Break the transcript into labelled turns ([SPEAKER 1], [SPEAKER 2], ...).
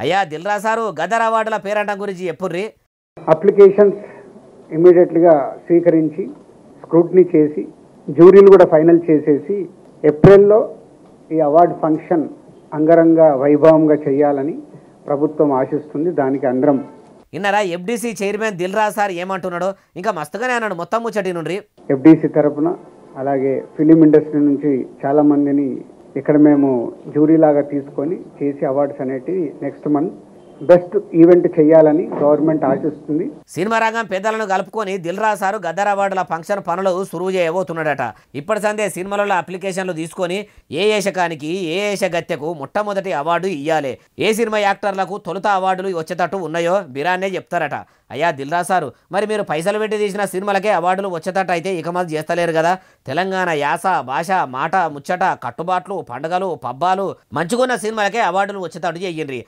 [SPEAKER 1] అయ్యా దిల్రా సారు గదర్ అవార్డుల పేరంటం గురించి చెప్పుర్రి.
[SPEAKER 2] అప్లికేషన్స్ ఇమీడియట్గా స్వీకరించి స్క్రూటినీ చేసి జ్యూరీలు కూడా ఫైనల్ చేసేసి ఏప్రిల్లో ఈ అవార్డు ఫంక్షన్ అంగరంగ వైభవంగా చేయాలని ప్రభుత్వం ఆశిస్తుంది. దానికి అందరం
[SPEAKER 1] ఇన్నరా ఎఫ్డీసీ చైర్మన్ దిల్రా సార్ ఏమంటున్నాడో ఇంకా మస్తుగానే అన్నాడు మొత్తం ముచ్చటి నుండి.
[SPEAKER 2] ఎఫ్డీసీ తరపున అలాగే ఫిలిం ఇండస్ట్రీ నుంచి చాలా మందిని ఇక్కడ మేము జ్యూరీ లాగా తీసుకొని చేసి అవార్డ్స్ అనేటివి నెక్స్ట్ మంత్ బెస్ట్ ఈవెంట్ చేయాలని గవర్నమెంట్ ఆశిస్తుంది.
[SPEAKER 1] సినిమా రంగం పెద్దలను కలుపుకొని దిల్రా సారు గద్దర్ అవార్డుల ఫంక్షన్ పనులు సురువు చేయబోతున్నాడట. ఇప్పటి సందే సినిమాలలో అప్లికేషన్లు తీసుకొని ఏ శకానికి ఏ గత్తెకు మొట్టమొదటి అవార్డు ఇయ్యాలి, ఏ సినిమా యాక్టర్లకు తొలుత అవార్డులు వచ్చేటట్టు ఉన్నాయో బిరాన్నే చెప్తారట. అయ్యా దిల్రా సారు, మరి మీరు పైసలు పెట్టి తీసిన సినిమాలకే అవార్డులు వచ్చేటట్టు అయితే ఇక మాది చేస్తలేరు కదా. తెలంగాణ యాస భాష మాట ముచ్చట కట్టుబాట్లు పండుగలు పబ్బాలు మంచుకున్న సినిమాలకే అవార్డులు వచ్చేటట్టు చెయ్యండి.